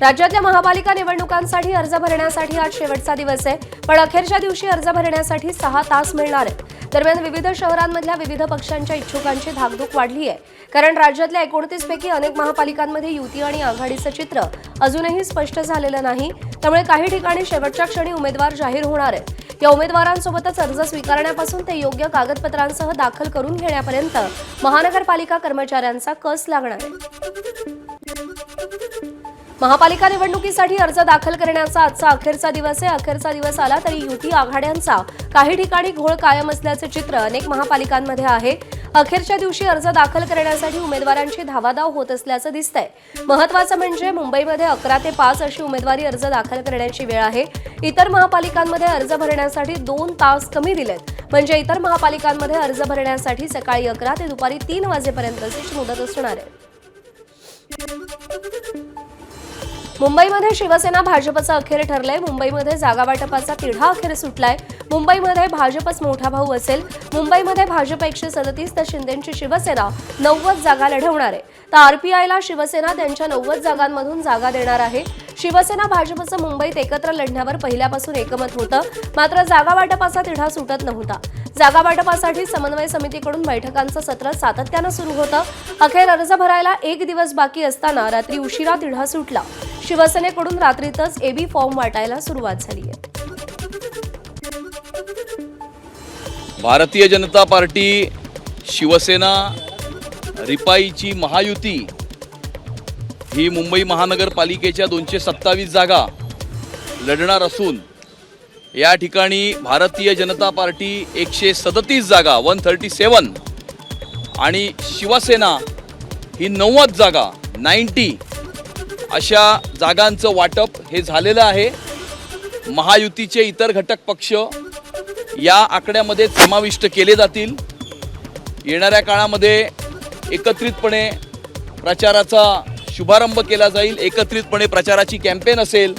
राज्यातल्या महापालिका निवडणुकांसाठी अर्ज भरण्यासाठी आज शेवटचा दिवस आहे, पण अखेरच्या दिवशी अर्ज भरण्यासाठी 6 तास मिळणार आहेत। दरम्यान विविध शहरांमधल्या विविध पक्षांच्या इच्छुकांची धाकधूक वाढली आहे, कारण राज्यातल्या 29 पैकी अनेक महापालिकांमध्ये युती आणि आघाडीचं चित्र अजूनही स्पष्ट झालेलं नाही। त्यामुळे काही ठिकाणी शेवटच्या क्षणी उमेदवार जाहीर होणार आहेत। या उमेदवारांसोबतच अर्ज स्वीकारण्यापासून ते योग्य कागदपत्रांसह दाखल करून घेण्यापर्यंत महानगरपालिका कर्मचाऱ्यांचा कस लागणार आहे। महापालिका निवडणुकीसाठी अर्ज दाखल करण्याचा आजचा अखेरचा दिवस आहे। अखेरचा दिवस आला तरी युती आघाड्यांचा काही ठिकाणी घोळ कायम असल्याचे चित्र अनेक महापालिकांमध्ये आहे। अखेरच्या दिवशी अर्ज दाखल करण्यासाठी उमेदवारांची धावाधाव होत असल्याचं दिसतंय। महत्त्वाचं म्हणजे मुंबईमध्ये 11 ते 5 अशी उमेदवारी अर्ज दाखल करण्याची वेळ आहे। इतर महापालिकांमध्ये अर्ज भरण्यासाठी 2 तास कमी दिलेत, म्हणजे इतर महापालिकांमध्ये अर्ज भरण्यासाठी सकाळी 11 ते दुपारी 3 वाजेपर्यंतची मुदत असणार आहे। मुंबईमध्ये शिवसेना भाजपचं अखेर ठरलंय। मुंबईमध्ये जागा वाटपाचा तिढा अखेर सुटलाय। मुंबईमध्ये भाजपच मोठा भाऊ असेल। मुंबईमध्ये भाजप 137 तर शिंदेची शिवसेना 90 जागा लढवणार आहे। तर आरपीआयला शिवसेना त्यांच्या 90 जागांमधून जागा देणार आहे। शिवसेना भाजपचं मुंबईत एकत्र लढण्यावर पहिल्यापासून एकमत होतं, मात्र जागा वाटपाचा तिढा सुटत नव्हता। जागा वाटपासाठी समन्वय समितीकडून बैठकांचं सत्र सातत्यानं सुरू होतं। अखेर अर्ज भरायला 1 दिवस बाकी असताना रात्री उशिरा तिढा सुटला। शिवसेनेकडून रात्रीतच एबी फॉर्म वाटायला सुरुवात झाली आहे। भारतीय जनता पार्टी, शिवसेना, रिपाईची महायुती ही मुंबई महानगरपालिकेच्या 227 जागा लढणार असून या ठिकाणी भारतीय जनता पार्टी 137 जागा 137 आणि शिवसेना ही 90 जागा 90 अशा जागांचं वाटप हे झालेलं आहे। महायुतीचे इतर घटक पक्ष या आकड्यामध्ये समाविष्ट केले जातील। येणाऱ्या काळामध्ये एकत्रितपणे प्रचाराचा शुभारंभ केला जाईल, एकत्रितपणे प्रचाराची कॅम्पेन असेल।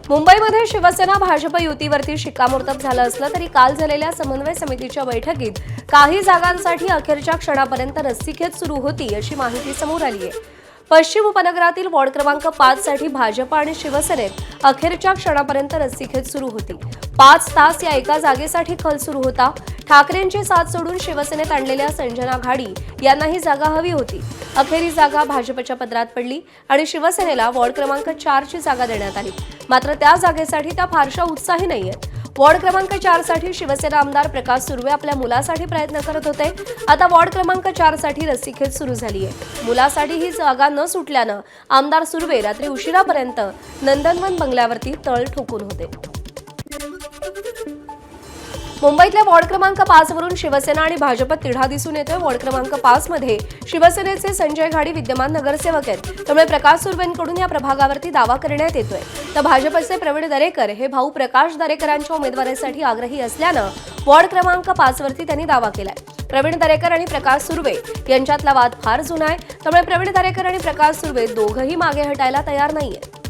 मुंबईमध्ये शिवसेना भाजप युतीवरती शिक्कामोर्तब झालं असलं तरी काल झालेल्या समन्वय समितीच्या बैठकीत काही जागांसाठी अखेरच्या क्षणापर्यंत रस्सीखेच सुरू होती अशी माहिती समोर आली आहे। पश्चिम उपनगरातील वॉर्ड क्रमांक 5 साठी भाजप आणि शिवसेनेत अखेरच्या क्षणापर्यंत रस्सीखेच सुरू होती। 5 तास या एका जागेसाठी खल सुरू होता। ठाकरेंची साथ सोडून शिवसेनेत आणलेल्या संजना घाडी यांना ही जागा हवी होती। अखेर ही जागा भाजपच्या पदरात पडली आणि शिवसेनेला वॉर्ड क्रमांक 4 ची जागा देण्यात आली। मात्र त्या जागेसाठी त्या फारशा उत्साही नाहीयेत। वॉर्ड क्रमांक 4 साठी शिवसेना आमदार प्रकाश सुर्वे आपल्या मुलासाठी प्रयत्न करत होते। आता वॉर्ड क्रमांक 4 साठी रस्सीखेच सुरू झाली आहे। मुलासाठी ही जागा न सुटल्यानं आमदार सुर्वे रात्री उशिरापर्यंत नंदनवन बंगल्यावरती तळ ठोकून होते। मुंबईतल्या वॉर्ड क्रमांक 5 वरून शिवसेना आणि भाजपत तिढा दिसून येतोय। वॉर्ड क्रमांक 5 मध्ये शिवसेनेचे संजय घाडी विद्यमान नगरसेवक आहेत, त्यामुळे प्रकाश सुर्वेंकडून या प्रभागावरती दावा करण्यात येतोय। तर भाजपचे प्रवीण दरेकर हे भाऊ प्रकाश दरेकरांच्या उमेदवारीसाठी आग्रही असल्यानं वॉर्ड क्रमांक 5 वरती त्यांनी दावा केलाय। प्रवीण दरेकर आणि प्रकाश सुर्वे यांच्यातला वाद फार जुना आहे, त्यामुळे प्रवीण दरेकर आणि प्रकाश सुर्वे दोघंही मागे हटायला तयार नाहीये।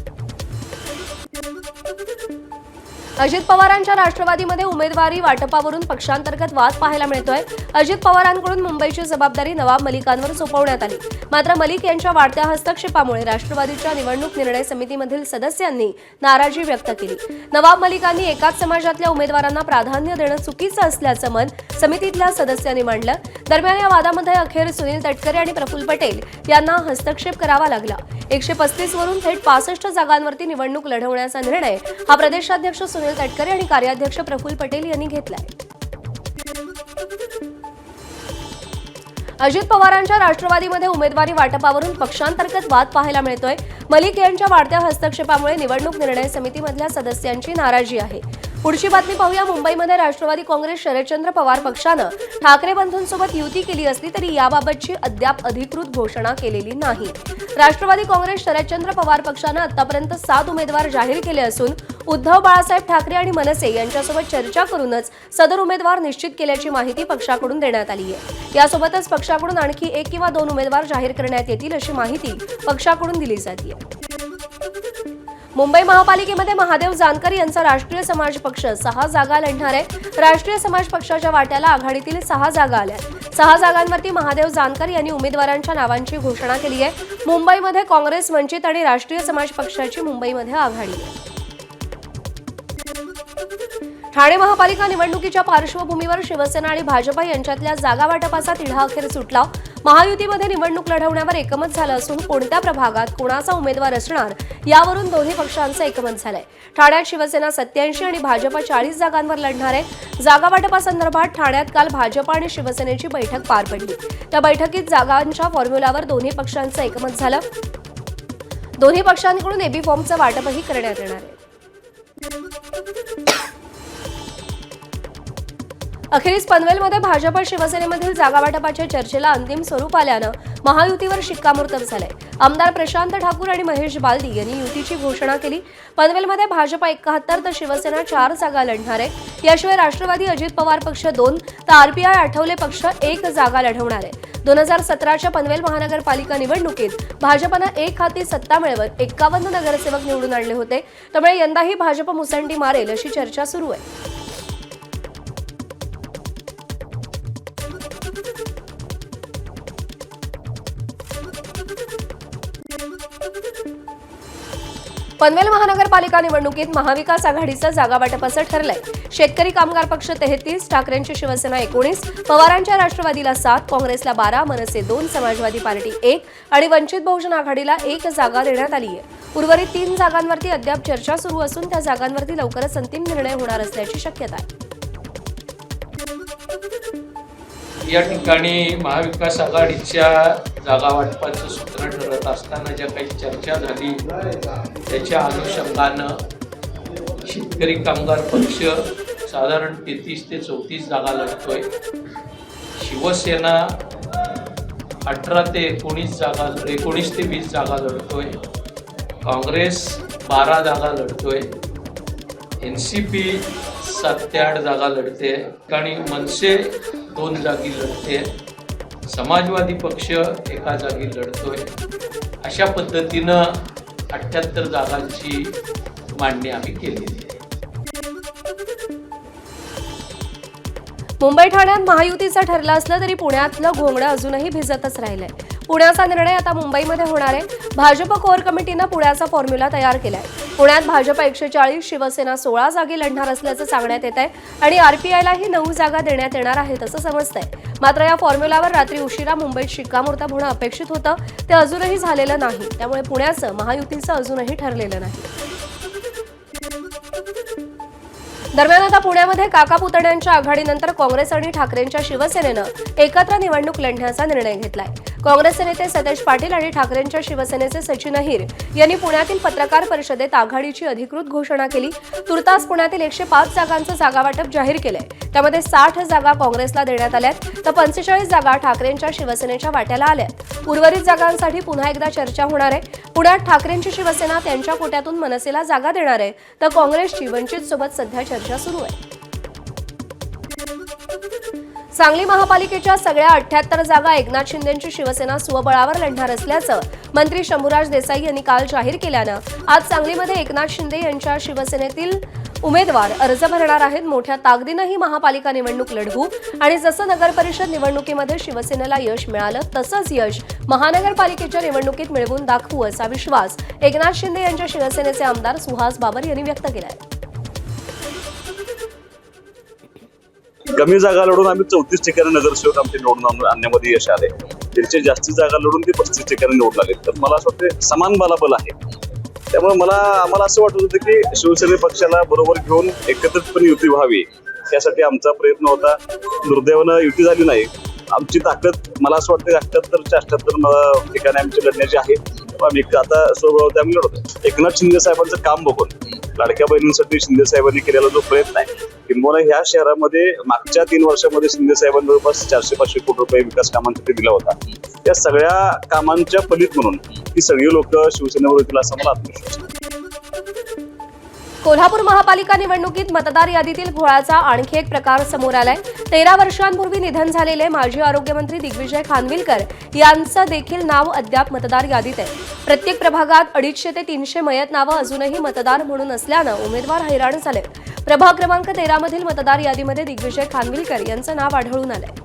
अजित पवारांच्या राष्ट्रवादीमध्ये उमेदवारी वाटपावरून पक्षांतर्गत वाद पाहायला मिळतोय। अजित पवारांकडून मुंबईची जबाबदारी नवाब मलिकांवर सोपवण्यात आली, मात्र मलिक यांच्या वाढत्या हस्तक्षेपामुळे राष्ट्रवादीच्या निवडणूक निर्णय समितीमधील सदस्यांनी नाराजी व्यक्त केली। नवाब मलिकांनी एकाच समाजातल्या उमेदवारांना प्राधान्य देणं चुकीचं असल्याचं मत समितीतल्या सदस्यांनी मांडलं। दरम्यान या वादामध्ये अखेर सुनील तटकरे आणि प्रफुल्ल पटेल यांना हस्तक्षेप करावा लागला। 135 वरून थेट 65 जागांवरती निवडणूक लढवण्याचा निर्णय हा प्रदेशाध्यक्ष सुनील तटकरे आणि कार्याध्यक्ष प्रफुल्ल पटेल यांनी घेतलाय। अजित पवारांच्या राष्ट्रवादीमध्ये उमेदवारी वाटपावरून पक्षांतर्गत वाद पाहायला मिळतोय। मलिक यांच्या वाढत्या हस्तक्षेपामुळे निवडणूक निर्णय समितीमधल्या सदस्यांची नाराजी आहे। पुढची बातमी पाहूया। मुंबईमध्ये राष्ट्रवादी काँग्रेस शरदचंद्र पवार पक्षानं ठाकरे बंधूंसोबत युती केली असली तरी याबाबतची अद्याप अधिकृत घोषणा केलेली नाही। राष्ट्रवादी काँग्रेस शरदचंद्र पवार पक्षानं आतापर्यंत 7 उमेदवार जाहीर केले असून उद्धव बाळासाहेब ठाकरे आणि मनसे यांच्यासोबत चर्चा करूनच सदर उमेदवार निश्चित केल्याची माहिती पक्षाकडून देण्यात आली आहे। यासोबतच पक्षाकडून आणखी 1 किंवा 2 उमेदवार जाहीर करण्यात येतील अशी माहिती पक्षाकडून दिली जाते। मुंबई महापालिकेमध्ये महादेव जानकर यांचा राष्ट्रीय समाज पक्ष 6 जागा लढणार आहे। राष्ट्रीय समाज पक्षाच्या वाट्याला आघाडीतील 6 जागा आल्या। 6 जागांवरती महादेव जानकर यांनी उमेदवारांच्या नावांची घोषणा केली आहे। मुंबईमध्ये काँग्रेस, वंचित आणि राष्ट्रीय समाज पक्षाची मुंबईमध्ये आघाडी आहे। ठाणे महापालिका निवडणुकीच्या पार्श्वभूमीवर शिवसेना आणि भाजपा यांच्यातल्या जागा वाटपाचा तिढा अखेर सुटला। महायुतीमध्ये निवडणूक लढवण्यावर एकमत झालं असून कोणत्या प्रभागात कोणाचा उमेदवार असणार यावरून दोन्ही पक्षांचं एकमत झालंय। ठाण्यात शिवसेना 87 आणि भाजपा 40 जागांवर लढणार आहे। जागा वाटपासंदर्भात ठाण्यात काल भाजपा आणि शिवसेनेची बैठक पार पडली। त्या बैठकीत जागांच्या फॉर्म्युलावर दोन्ही पक्षांचं एकमत झालं। दोन्ही पक्षांकडून एबी फॉर्मचं वाटपही करण्यात येणार आहे। अखेरीस पनवेलमध्ये भाजप शिवसेनेमधील जागा वाटपाच्या चर्चेला अंतिम स्वरूप आल्यानं महायुतीवर शिक्कामोर्तब झालंय। आमदार प्रशांत ठाकूर आणि महेश बालदी यांनी युतीची घोषणा केली। पनवेलमध्ये भाजप 71 तर शिवसेना 4 जागा लढणार आहे। याशिवाय राष्ट्रवादी अजित पवार पक्ष 2 तर आरपीआय आठवले पक्ष 1 जागा लढवणार आहे। 2017च्या पनवेल महानगरपालिका निवडणुकीत भाजपनं 1 हाती सत्ता मिळवत 51 नगरसेवक निवडून आणले होते। त्यामुळे यंदाही भाजप मुसंडी मारेल अशी चर्चा सुरू आहे। पनवेल महानगरपालिका निवडणुकीत महाविकास आघाडीचं जागा वाटप असं ठरलंय। शेतकरी कामगार पक्ष 33, ठाकरेंची शिवसेना 19, पवारांच्या राष्ट्रवादीला 7, काँग्रेसला 12, मनसे 2, समाजवादी पार्टी 1 आणि वंचित बहुजन आघाडीला 1 जागा देण्यात आली आहे। उर्वरित 3 जागांवरती अद्याप चर्चा सुरू असून त्या जागांवरती लवकरच अंतिम निर्णय होणार असल्याची शक्यता आहे। या ठिकाणी महाविकास आघाडीच्या जागा वाटपाचं सूत्र ठरत असताना ज्या काही चर्चा झाली त्याच्या अनुषंगानं शेतकरी कामगार पक्ष साधारण 33 ते 34 जागा लढतोय। शिवसेना 18 ते 19 जागा 19 ते 20 जागा लढतोय। काँग्रेस 12 जागा लढतोय। NCP 7 ते 8 जागा लढते आणि मनसे 2 जागी लढते। समाजवादी पक्ष 1 जागी लढतोय। अशा पद्धतीनं 78 जागांची मांडणी आम्ही केलेली आहे। मुंबई ठाण्यात महायुतीचं ठरलं असलं तरी पुण्यातलं घोंगडं अजूनही भिजतच राहिलंय। पुण्याचा निर्णय आता मुंबईमध्ये होणार आहे। भाजप कोर कमिटीनं पुण्याचा फॉर्म्युला तयार केलाय। पुण्यात भाजप 140, शिवसेना 16 जागी लढणार असल्याचं सांगण्यात येत आहे आणि आरपीआयलाही 9 जागा देण्यात येणार आहेत असं समजतंय। मात्र या फॉर्म्युलावर रात्री उशिरा मुंबईत शिक्कामोर्तब होणं अपेक्षित होतं, ते अजूनही झालेलं नाही। त्यामुळे पुण्याचं महायुतीचं अजूनही ठरलेलं नाही। दरम्यान आता पुण्यामध्ये काका पुतण्यांच्या आघाडीनंतर काँग्रेस आणि ठाकरेंच्या शिवसेनेनं एकत्र निवडणूक लढण्याचा निर्णय घेतलाय। काँग्रेसचे नेते सतेज पाटील आणि ठाकरेंच्या शिवसेनेचे सचिन अहिर यांनी पुण्यातील पत्रकार परिषदेत आघाडीची अधिकृत घोषणा केली। तुर्तास पुण्यातील 105 जागांचं जागा वाटप जाहीर केलंय। त्यामध्ये 60 जागा काँग्रेसला देण्यात आल्यात तर 45 जागा ठाकरेंच्या शिवसेनेच्या वाट्याला आल्यात। उर्वरित जागांसाठी पुन्हा एकदा चर्चा होणार आहे। पुण्यात ठाकरेंची शिवसेना त्यांच्या कोट्यातून मनसेला जागा देणार आहे तर काँग्रेसची वंचित सोबत सध्या चर्चा सुरू आहे। सांगली महापालिकेच्या सगळ्या 78 जागा एकनाथ शिंदेंची शिवसेना स्वबळावर लढणार असल्याचं मंत्री शंभूराज देसाई यांनी काल जाहीर केल्यानं आज सांगलीमध्ये एकनाथ शिंदे यांच्या शिवसेनेतील उमेदवार अर्ज भरणार आहेत। मोठ्या ताकदीनं ही महापालिका निवडणूक लढवू आणि जसं नगरपरिषद निवडणुकीमध्ये शिवसेनेला यश मिळालं तसंच यश महानगरपालिकेच्या निवडणुकीत मिळवून दाखवू असा विश्वास एकनाथ शिंदे यांच्या शिवसेनेचे आमदार सुहास बाबर यांनी व्यक्त केला आहे। कमी जागा लढून आम्ही 34 ठिकाणी नगरसेवक आमचे निवडून आणण्यामध्ये यश आले। त्यांची जास्ती जागा लढून ते 35 ठिकाणी निवडून आले। तर मला असं वाटतं समान बलाबल आहे। त्यामुळे आम्हाला असं वाटत होतं की शिवसेना पक्षाला बरोबर घेऊन एकत्रितपणे युती व्हावी, त्यासाठी आमचा प्रयत्न होता। दुर्दैवानं युती झाली नाही। आमची ताकद मला असं वाटतं 78 ते 78 ठिकाणी आमची लढण्याची आहे। आम्ही आता स्वबळावरती आम्ही लढतो। एकनाथ शिंदे साहेबांचं काम बघून लाडक्या बहिणींसाठी शिंदे साहेबांनी केलेला जो प्रयत्न आहे, किंबहुना ह्या शहरामध्ये मागच्या 3 वर्षामध्ये शिंदे साहेबांनी जवळपास 400-500 कोटी रुपये विकास कामांसाठी दिला होता। त्या सगळ्या कामांच्या फलित म्हणून ही सगळी लोक शिवसेनेवर येतील असा मला आत्मविश्वास आहे। कोल्हापूर महापालिका निवडणुकीत मतदार यादीतील घोळाचा आणखी एक प्रकार समोर आलाय. 13 वर्षांपूर्वी निधन झालेले माजी आरोग्यमंत्री दिग्विजय खानविलकर यांचं देखील नाव अद्याप मतदार यादीत आहे. प्रत्येक प्रभागात 250 ते 300 मयत नावं अजूनही मतदार म्हणून असल्यानं उमेदवार हैराण झाले. प्रभाग क्रमांक 13 मधील मतदार यादीमध्ये दिग्विजय खानविलकर यांचं नाव आढळून आलंय.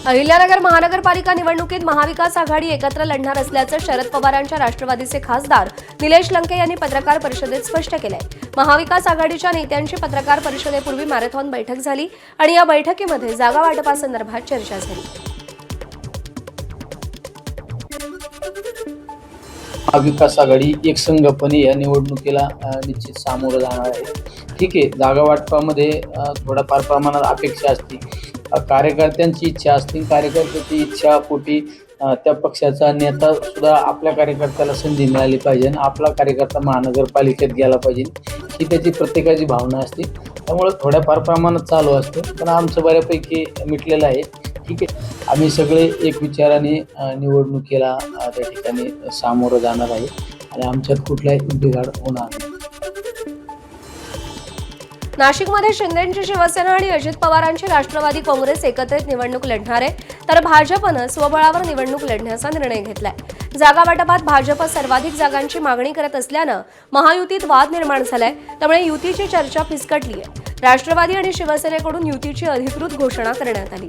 अहिल्यानगर महानगरपालिका निवडणुकीत महाविकास आघाडी एकत्र लढणार असल्याचं शरद पवारांच्या राष्ट्रवादीचे खासदार निलेश लंके यांनी पत्रकार परिषदेत स्पष्ट केलंय. महाविकास आघाडीच्या नेत्यांची पत्रकार परिषदेपूर्वी मॅरेथॉन बैठक झाली आणि या बैठकीमध्ये जागा वाटपासंदर्भात चर्चा झाली. महाविकास आघाडी एकसंघपणे या निवडणुकीला निश्चित सामोरं जाणार आहे. ठीक आहे, जागा वाटपामध्ये थोडाफार प्रमाणात अपेक्षा असते, कार्यकर्त्यांची इच्छा असते, कार्यकर्त्याची इच्छा पोटी त्या पक्षाचा नेता सुद्धा आपल्या कार्यकर्त्याला संधी मिळाली पाहिजे आणि आपला कार्यकर्ता महानगरपालिकेत गेला पाहिजे ही त्याची प्रत्येकाची भावना असते. त्यामुळे थोड्याफार प्रमाणात चालू असतं, पण आमचं बऱ्यापैकी मिटलेलं आहे. ठीक आहे, आम्ही सगळे एक विचाराने निवडणुकीला त्या ठिकाणी सामोरं जाणार आहे आणि आमच्यात कुठलाही बिघाड होणार नाही. नाशिकमध्ये शिंदेंची शिवसेना आणि अजित पवारांची राष्ट्रवादी काँग्रेस एकत्रित निवडणूक लढणार आहे, तर भाजपनं स्वबळावर निवडणूक लढण्याचा निर्णय घेतलाय. जागा वाटपात भाजप सर्वाधिक जागांची मागणी करत असल्यानं महायुतीत वाद निर्माण झालाय, त्यामुळे युतीची चर्चा फिसकटली आहे. राष्ट्रवादी आणि शिवसेनेकडून युतीची अधिकृत घोषणा करण्यात आली.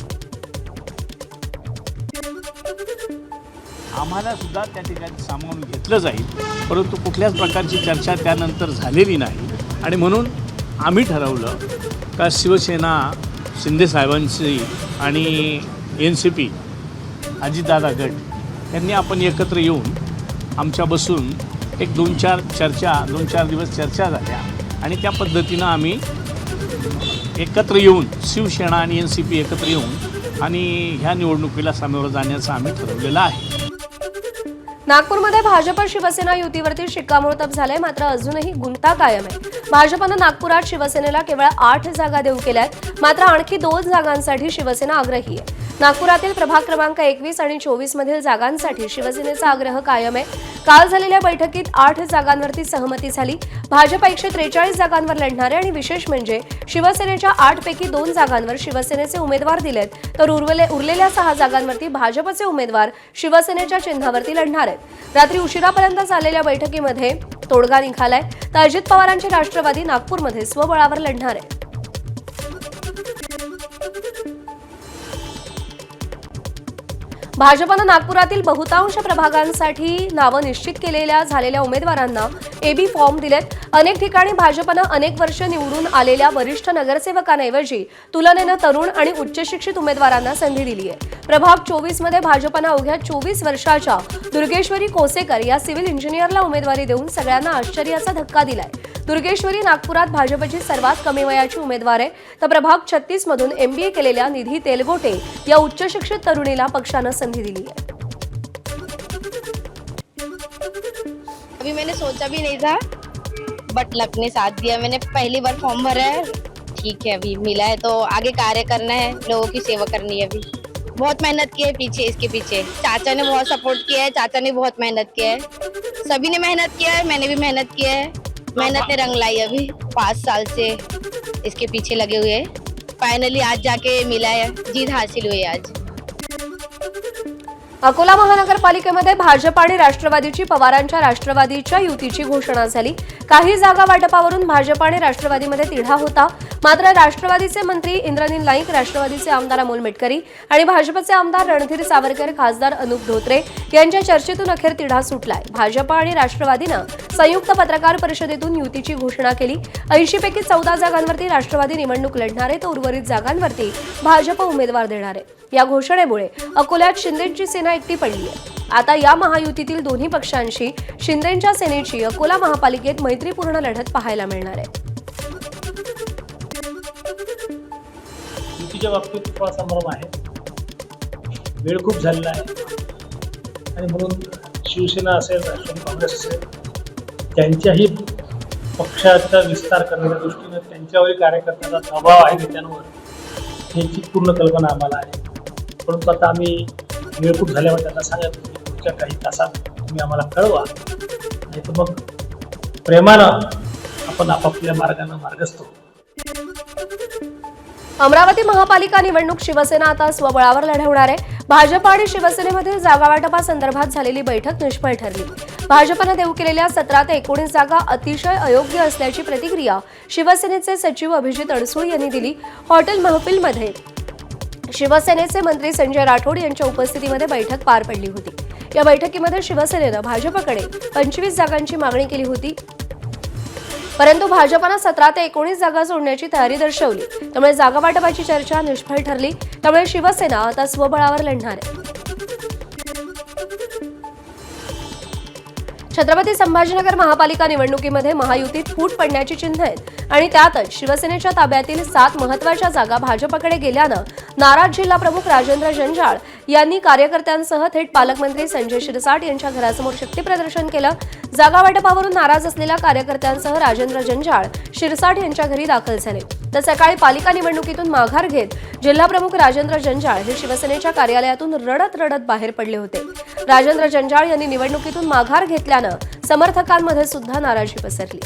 आम्हाला सुद्धा त्या ठिकाणी सामावून घेतलं जाईल, परंतु कुठल्याच प्रकारची चर्चा त्यानंतर झालेली नाही आणि म्हणून आम्ही ठरवलं का शिवसेना शिंदेसाहेबांची आणि NCP अजितदादा गट यांनी आपण एकत्र येऊन आमच्या बसून एक 2-4 दिवस चर्चा झाल्या आणि त्या पद्धतीनं आम्ही एकत्र येऊन शिवसेना आणि NCP एकत्र येऊन आणि ह्या निवडणुकीला सामोरं जाण्याचं आम्ही ठरवलेलं आहे. नागपूरमध्ये भाजप शिवसेना युतीवरती शिक्कामोर्तब झालंय, मात्र अजूनही गुंता कायम आहे. भाजपनं नागपुरात शिवसेनेला केवळ 8 जागा देऊ केल्यात, मात्र आणखी 2 जागांसाठी शिवसेना आग्रही आहे. नागपुरातील प्रभाग क्रमांक 21 आणि 24 मधील जागांसाठी शिवसेनेचा आग्रह कायम आहे. काल झालेल्या बैठकीत 8 जागांवरती सहमती झाली. भाजप 143 जागांवर लढणार आहे आणि विशेष म्हणजे शिवसेनेच्या 8 पैकी 2 जागांवर शिवसेनेचे उमेदवार दिलेत, तर उरलेल्या 6 जागांवरती भाजपचे उमेदवार शिवसेनेच्या चिन्हावरती लढणार आहेत. रात्री उशिरापर्यंत चाललेल्या बैठकीमध्ये तोडगा निघालाय, तर अजित पवारांची राष्ट्रवादी नागपूरमध्ये स्वबळावर लढणार आहे. भाजपनं नागपुरातील बहुतांश प्रभागांसाठी नावं निश्चित झालेल्या उमेदवारांना AB फॉर्म दिलेत. अनेक ठिकाणी भाजपनं अनेक वर्ष निवडून आलेल्या वरिष्ठ नगरसेवकांऐवजी तुलनेनं तरुण आणि उच्चशिक्षित उमेदवारांना संधी दिली आहे. प्रभाग 24 मध्ये भाजपनं अवघ्या 24 वर्षाच्या दुर्गेश्वरी कोसेकर या सिव्हिल इंजिनियरला उमेदवारी देऊन सगळ्यांना आश्चर्याचा धक्का दिलाय. दुर्गेश्वरी नागपुरात भाजपची सर्वात कमी वयाची उमेदवार आहे, तर प्रभाग 36 मधून MBA केलेल्या निधी तेलगोटे या उच्चशिक्षित तरुणीला पक्षानं संधी दिली आहे. अभी मैंने सोचा भी नहीं था, बट लक ने साथ दिया. मैंने पहली बार फॉर्म भरा है, ठीक है, अभी मिला है तो आगे कार्य करना है, लोगों की सेवा करनी है. अभी बहुत मेहनत की है पीछे, इसके पीछे चाचा ने बहुत सपोर्ट किया है, चाचा ने बहुत मेहनत किया है, सभी ने मेहनत किया है, मैंने भी मेहनत किया है. मेहनत ने रंग लाई. अभी 5 साल से इसके पीछे लगे हुए हैं. फाइनली आज जाके मिला है, जीत हासिल हुई आज. अकोला महानगरपालिकेमध्ये भाजप आणि राष्ट्रवादीची पवारांच्या राष्ट्रवादीच्या युतीची घोषणा झाली. काही जागा वाटपावरून भाजप आणि राष्ट्रवादीमध्ये तिढा होता, मात्र राष्ट्रवादीचे मंत्री इंद्रनील नाईक, राष्ट्रवादीचे आमदार अमोल मिटकरी आणि भाजपचे आमदार रणधीर सावरकर, खासदार अनुप धोत्रे यांच्या चर्चेतून अखेर तिढा सुटलाय. भाजप आणि राष्ट्रवादीनं संयुक्त पत्रकार परिषदेतून युतीची घोषणा केली. 80 पैकी 14 जागांवरती राष्ट्रवादी निवडणूक लढणार आहे, तर उर्वरित जागांवरती भाजप उमेदवार देणार आहे. या घोषणेमुळे अकोल्यात शिंदेंची सेना एकटी पडली आहे. आता या महायुतीतील दोन्ही पक्षांशी शिंदेंच्या सेनेची अकोला महापालिकेत मैत्रीपूर्ण लढत पाहायला मिळणार आहे. युतीच्या बाबतीत थोडा संभ्रम आहे, वेळ खूप झालेला आहे आणि म्हणून शिवसेना असेल, राष्ट्रवादी काँग्रेस असेल, त्यांच्याही पक्षाचा विस्तार करण्याच्या दृष्टीने त्यांच्यावरील कार्यकर्त्याचा दबाव आहे नेत्यांवर याची पूर्ण कल्पना आम्हाला आहे. परंतु आता आम्ही वेळ खूप झाल्यामुळे त्यांना सांगितलं की पुढच्या काही तासात तुम्ही आम्हाला कळवा नाही तर मग प्रेमानं आपण आपापल्या मार्गानं मार्गस्थ होऊ. अमरावती महापालिका निवडणूक शिवसेना आता स्वबळावर लढवणार आहे. भाजप आणि शिवसेनेमध्ये जागा वाटपासंदर्भात झालेली बैठक निष्फळ ठरली. भाजपनं देऊ केलेल्या 17 ते 19 जागा अतिशय अयोग्य असल्याची प्रतिक्रिया शिवसेनेचे सचिव अभिजित अडसूळ यांनी दिली. हॉटेल महफिलमध्ये शिवसेनेचे मंत्री संजय राठोड यांच्या उपस्थितीमध्ये बैठक पार पडली होती. या बैठकीमध्ये शिवसेनेनं भाजपकडे 25 जागांची मागणी केली होती, परंतु भाजपनं 17 ते 19 जागा सोडण्याची तयारी दर्शवली. त्यामुळे जागा वाटपाची चर्चा निष्फळ ठरली. त्यामुळे शिवसेना आता स्वबळावर लढणार आहे. छत्रपती संभाजीनगर महापालिका निवडणुकीमध्ये महायुतीत फूट पडण्याची चिन्ह आहेत आणि त्यातच शिवसेनेच्या ताब्यातील 7 महत्त्वाच्या जागा भाजपकडे गेल्यानं नाराज जिल्हा प्रमुख राजेंद्र जंजाळ यांनी कार्यकर्त्यांसह थेट पालकमंत्री संजय शिरसाट यांच्या घरासमोर शक्तीप्रदर्शन केलं. जागा वाटपावरून नाराज असलेल्या कार्यकर्त्यांसह राजेंद्र जंजाळ शिरसाट यांच्या घरी दाखल झाले. तर सकाळी पालिका निवडणुकीतून माघार घेत जिल्हाप्रमुख राजेंद्र जंजाळ हे शिवसेनेच्या कार्यालयातून रडत रडत बाहेर पडले होते. राजेंद्र जंजाळ यांनी निवडणुकीतून माघार घेतल्यानं समर्थकांमध्ये सुद्धा नाराजी पसरली.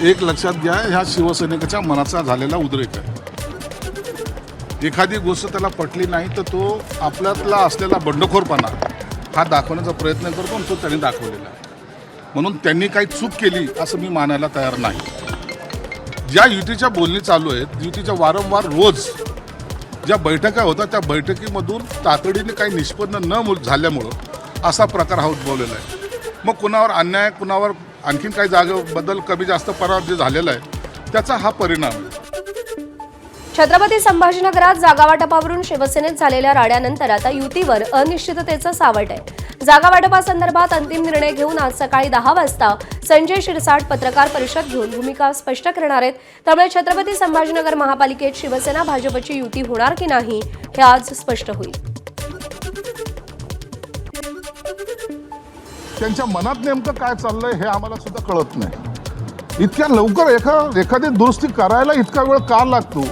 एक लक्षात घ्या, ह्या शिवसैनिकाच्या मनाचा झालेला उद्रेक आहे. एखादी गोष्ट त्याला पटली नाही तर तो आपल्यातला असलेला बंडखोरपणा हा दाखवण्याचा प्रयत्न करतो आणि तो त्यांनी दाखवलेला आहे. म्हणून त्यांनी काही चूक केली असं मी मानायला तयार नाही. ज्या युतीच्या बोलणी चालू आहेत, युतीच्या वारंवार रोज ज्या बैठका होतात त्या बैठकीमधून तातडीने काही निष्पन्न न झाल्यामुळं असा प्रकार हा उद्भवलेला आहे. मग कुणावर अन्याय, कुणावर आणखीन काही जागेबद्दल कमी जास्त परार जे झालेला आहे त्याचा हा परिणाम आहे. छत्रपती संभाजीनगरात जागा वाटपावरून शिवसेनेत झालेल्या राड्यानंतर आता युतीवर अनिश्चिततेचं सावट आहे. जागा वाटपासंदर्भात अंतिम निर्णय घेऊन आज सकाळी 10 वाजता संजय शिरसाट पत्रकार परिषद घेऊन भूमिका स्पष्ट करणार आहेत. त्यामुळे छत्रपती संभाजीनगर महापालिकेत शिवसेना भाजपची युती होणार की नाही हे आज स्पष्ट होईल. त्यांच्या मनात नेमकं काय चाललंय हे आम्हाला सुद्धा कळत नाही. इतक्या लवकर एखादी दुरुस्ती करायला इतका वेळ का लागतो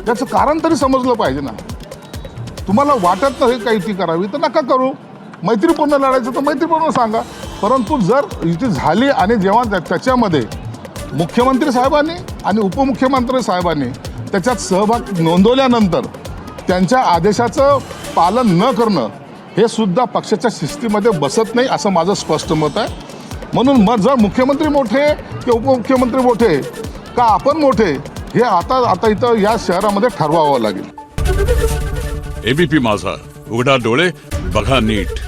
याचं कारण तरी समजलं पाहिजे ना. तुम्हाला वाटत नाही काही ती करावी तर नका करू. मैत्रीपूर्ण लढायचं तर मैत्रीपूर्ण सांगा. परंतु जर युती झाली आणि जेव्हा त्याच्यामध्ये मुख्यमंत्री साहेबांनी आणि उपमुख्यमंत्री साहेबांनी त्याच्यात सहभाग नोंदवल्यानंतर त्यांच्या आदेशाचं पालन न करणं हे सुद्धा पक्षाच्या शिस्तीमध्ये बसत नाही असं माझं स्पष्ट मत आहे. म्हणून मग जर मुख्यमंत्री मोठे की उपमुख्यमंत्री मोठे का आपण मोठे हे आता इथं या शहरामध्ये ठरवावं लागेल. एबीपी माझा, उघडा डोळे बघा नीट.